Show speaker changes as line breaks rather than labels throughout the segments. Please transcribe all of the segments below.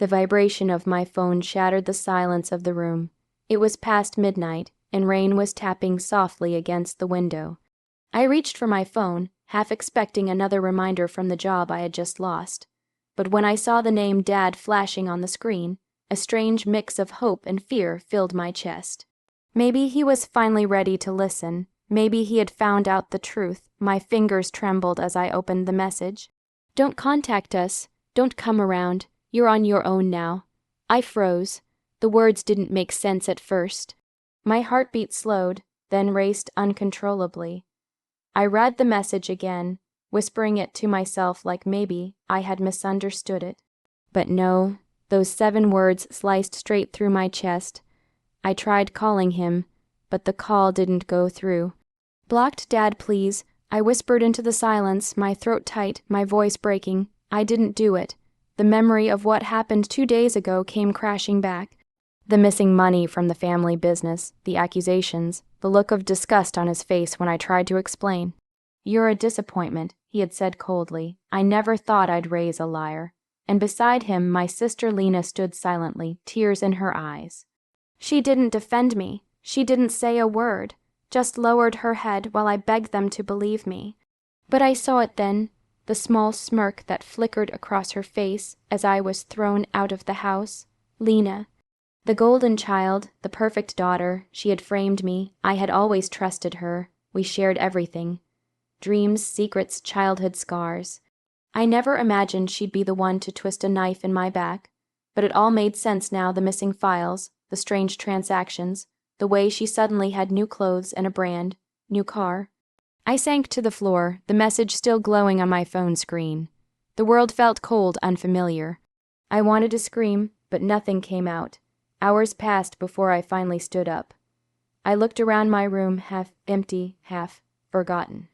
The vibration of my phone shattered the silence of the room. It was past midnight, and rain was tapping softly against the window. I reached for my phone, half expecting another reminder from the job I had just lost. But when I saw the name Dad flashing on the screen, a strange mix of hope and fear filled my chest. Maybe he was finally ready to listen. Maybe he had found out the truth. My fingers trembled as I opened the message. "Don't contact us. Don't come around. You're on your own now." I froze. The words didn't make sense at first. My heartbeat slowed, then raced uncontrollably. I read the message again, whispering it to myself like maybe I had misunderstood it. But no, those 7 words sliced straight through my chest. I tried calling him, but the call didn't go through. "Blocked Dad, please," I whispered into the silence, my throat tight, my voice breaking. I didn't do it. The memory of what happened 2 days ago came crashing back. The missing money from the family business, the accusations, the look of disgust on his face when I tried to explain. "You're a disappointment," he had said coldly. I never thought I'd raise a liar. And beside him, my sister Lena stood silently, tears in her eyes. She didn't defend me. She didn't say a word, just lowered her head while I begged them to believe me. But I saw it then, the small smirk that flickered across her face as I was thrown out of the house. Lena. The golden child, the perfect daughter, she had framed me. I had always trusted her. We shared everything. Dreams, secrets, childhood scars. I never imagined she'd be the one to twist a knife in my back. But it all made sense now, the missing files, the strange transactions, the way she suddenly had new clothes and a brand, new car. I sank to the floor, the message still glowing on my phone screen. The world felt cold, unfamiliar. I wanted to scream, but nothing came out. Hours passed before I finally stood up. I looked around my room, half empty, half forgotten.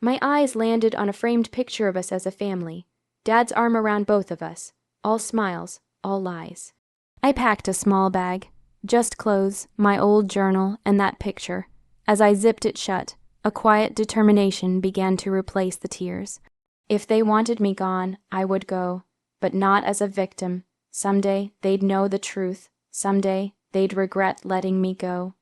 My eyes landed on a framed picture of us as a family. Dad's arm around both of us. All smiles, all lies. I packed a small bag. Just clothes, my old journal, and that picture. As I zipped it shut, a quiet determination began to replace the tears. If they wanted me gone, I would go, but not as a victim. Someday they'd know the truth. Someday they'd regret letting me go.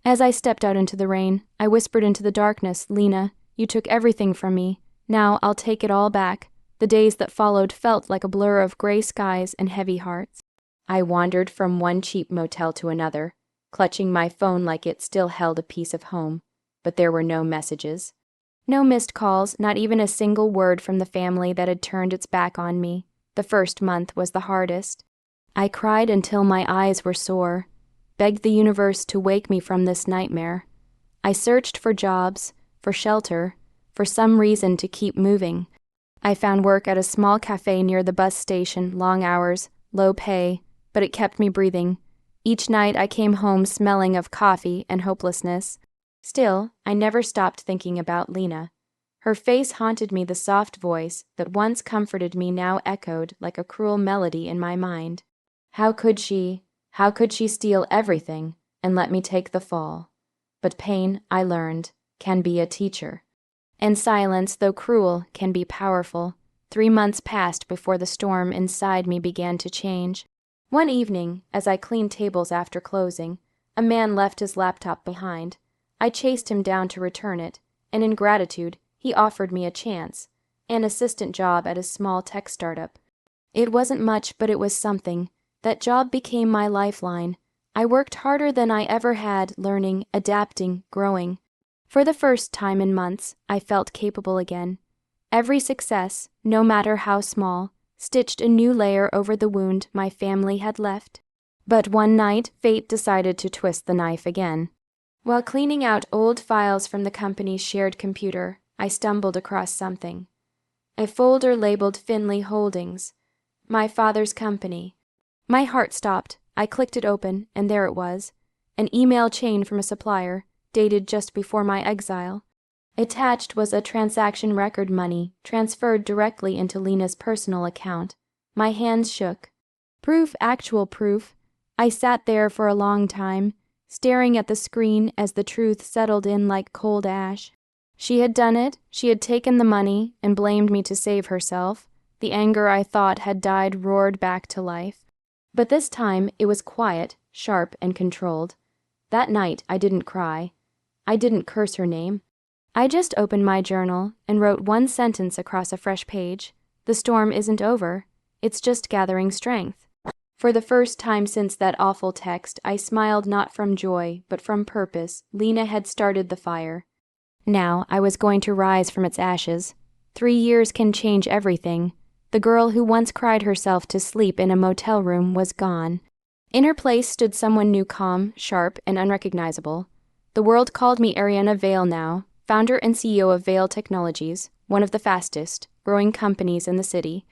As I stepped out into the rain, I whispered into the darkness, "Lena, you took everything from me. Now I'll take it all back." The days that followed felt like a blur of gray skies and heavy hearts. I wandered from one cheap motel to another, clutching my phone like it still held a piece of home. But there were no messages. No missed calls, not even a single word from the family that had turned its back on me. The first month was the hardest. I cried until my eyes were sore, begged the universe to wake me from this nightmare. I searched for jobs, for shelter, for some reason to keep moving. I found work at a small cafe near the bus station, long hours, low pay, but it kept me breathing. Each night I came home smelling of coffee and hopelessness. Still, I never stopped thinking about Lena. Her face haunted me, the soft voice that once comforted me now echoed like a cruel melody in my mind. How could she steal everything and let me take the fall? But pain, I learned, can be a teacher. And silence, though cruel, can be powerful. 3 months passed before the storm inside me began to change. One evening, as I cleaned tables after closing, a man left his laptop behind. I chased him down to return it, and in gratitude, he offered me a chance, an assistant job at a small tech startup. It wasn't much, but it was something. That job became my lifeline. I worked harder than I ever had, learning, adapting, growing. For the first time in months, I felt capable again. Every success, no matter how small, stitched a new layer over the wound my family had left. But one night, fate decided to twist the knife again. While cleaning out old files from the company's shared computer, I stumbled across something. A folder labeled Finley Holdings, my father's company. My heart stopped. I clicked it open, and there it was, an email chain from a supplier, dated just before my exile. Attached was a transaction record, money transferred directly into Lena's personal account. My hands shook. Proof, actual proof. I sat there for a long time, staring at the screen as the truth settled in like cold ash. She had done it. She had taken the money and blamed me to save herself. The anger I thought had died roared back to life. But this time it was quiet, sharp, and controlled. That night I didn't cry. I didn't curse her name. I just opened my journal and wrote one sentence across a fresh page. The storm isn't over. It's just gathering strength. For the first time since that awful text, I smiled not from joy, but from purpose. Lena had started the fire. Now I was going to rise from its ashes. 3 years can change everything. The girl who once cried herself to sleep in a motel room was gone. In her place stood someone new, calm, sharp, and unrecognizable. The world called me Ariana Vale now, founder and CEO of Vale Technologies, one of the fastest growing companies in the city.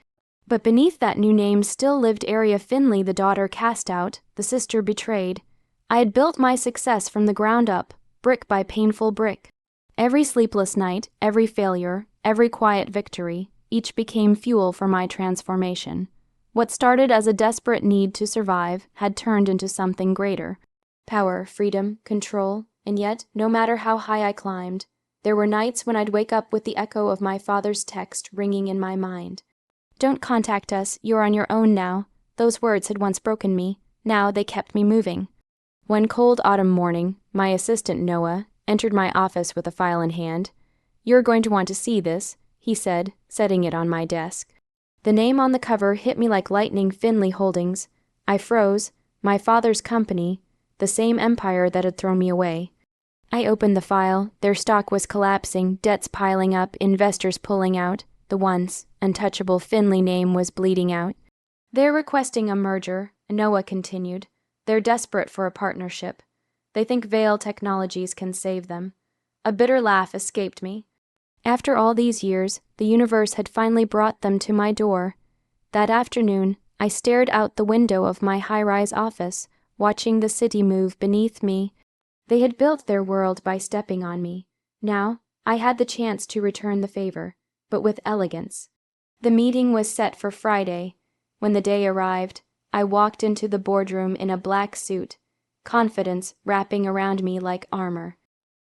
But beneath that new name still lived Aria Finley, the daughter cast out, the sister betrayed. I had built my success from the ground up, brick by painful brick. Every sleepless night, every failure, every quiet victory, each became fuel for my transformation. What started as a desperate need to survive had turned into something greater. Power, freedom, control, and yet, no matter how high I climbed, there were nights when I'd wake up with the echo of my father's text ringing in my mind. "Don't contact us, you're on your own now." Those words had once broken me. Now they kept me moving. One cold autumn morning, my assistant, Noah, entered my office with a file in hand. "You're going to want to see this," he said, setting it on my desk. The name on the cover hit me like lightning. Finley Holdings. I froze. My father's company, the same empire that had thrown me away. I opened the file. Their stock was collapsing, debts piling up, investors pulling out. The once untouchable Finley name was bleeding out. "They're requesting a merger," Noah continued. "They're desperate for a partnership. They think Vale Technologies can save them." A bitter laugh escaped me. After all these years, the universe had finally brought them to my door. That afternoon, I stared out the window of my high-rise office, watching the city move beneath me. They had built their world by stepping on me. Now, I had the chance to return the favor, but with elegance. The meeting was set for Friday. When the day arrived, I walked into the boardroom in a black suit, confidence wrapping around me like armor.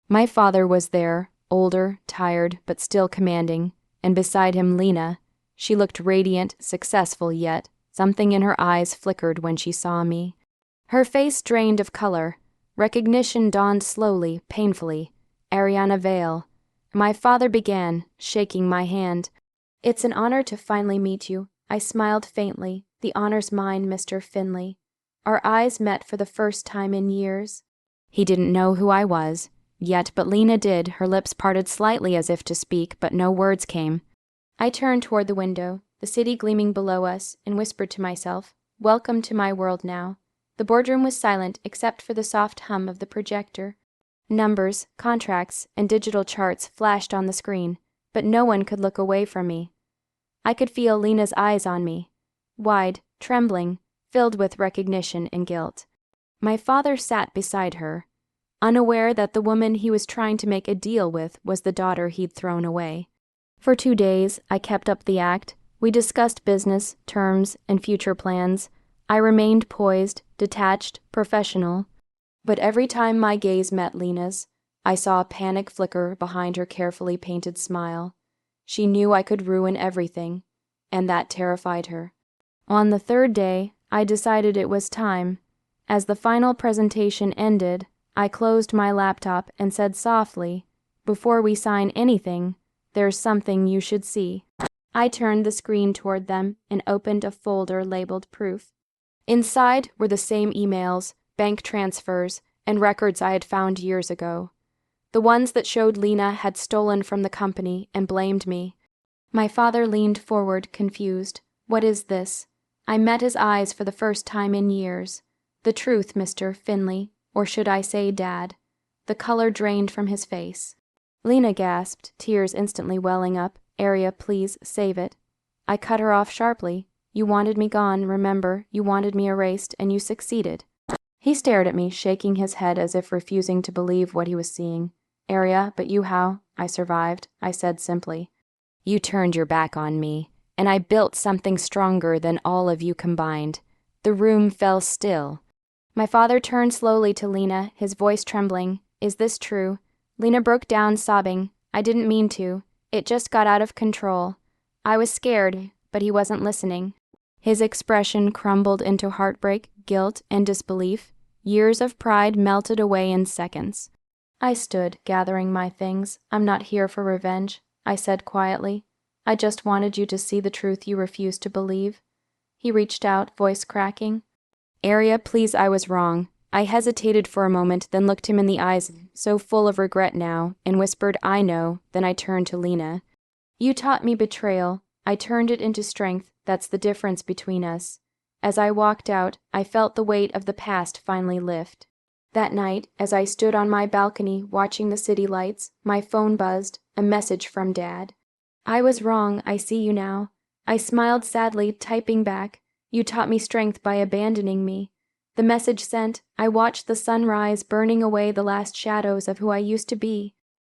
My father was there, older, tired, but still commanding, and beside him Lena. She looked radiant, successful, yet something in her eyes flickered when she saw me. Her face drained of color. Recognition dawned slowly, painfully. Ariana Vale. My father began, shaking my hand. "It's an honor to finally meet you." I smiled faintly. "The honor's mine, Mr. Finley." Our eyes met for the first time in years. He didn't know who I was, yet, but Lena did. Her lips parted slightly as if to speak, but no words came. I turned toward the window, the city gleaming below us, and whispered to myself, "Welcome to my world now." The boardroom was silent except for the soft hum of the projector. Numbers, contracts, and digital charts flashed on the screen, but no one could look away from me. I could feel Lena's eyes on me, wide, trembling, filled with recognition and guilt. My father sat beside her, unaware that the woman he was trying to make a deal with was the daughter he'd thrown away. For 2 days, I kept up the act. We discussed business, terms, and future plans. I remained poised, detached, professional. But every time my gaze met Lena's, I saw a panic flicker behind her carefully painted smile. She knew I could ruin everything, and that terrified her. On the 3rd day, I decided it was time. As the final presentation ended, I closed my laptop and said softly, "Before we sign anything, there's something you should see." I turned the screen toward them and opened a folder labeled Proof. Inside were the same emails, bank transfers, and records I had found years ago. The ones that showed Lena had stolen from the company and blamed me. My father leaned forward, confused. "What is this?" I met his eyes for the first time in years. "The truth, Mr. Finley, or should I say Dad?" The color drained from his face. Lena gasped, tears instantly welling up. "Aria, please, save it." I cut her off sharply. "You wanted me gone, remember? You wanted me erased, and you succeeded." He stared at me, shaking his head as if refusing to believe what he was seeing. "Aria, but you how?" "I survived," I said simply. "You turned your back on me, and I built something stronger than all of you combined." The room fell still. My father turned slowly to Lena, his voice trembling. "Is this true?" Lena broke down, sobbing. "I didn't mean to. It just got out of control. I was scared, but he wasn't listening." His expression crumbled into heartbreak, guilt, and disbelief. Years of pride melted away in seconds. I stood, gathering my things. I'm not here for revenge, I said quietly. I just wanted you to see the truth you refused to believe. He reached out, voice cracking. Arya, please, I was wrong. I hesitated for a moment, then looked him in the eyes, so full of regret now, and whispered, I know. Then I turned to Lena. You taught me betrayal. I turned it into strength. That's the difference between us. As I walked out, I felt the weight of the past finally lift. That night, as I stood on my balcony watching the city lights, my phone buzzed, a message from Dad. I was wrong, I see you now. I smiled sadly, typing back, You taught me strength by abandoning me. The message sent, I watched the sun rise, burning away the last shadows of who I used to be.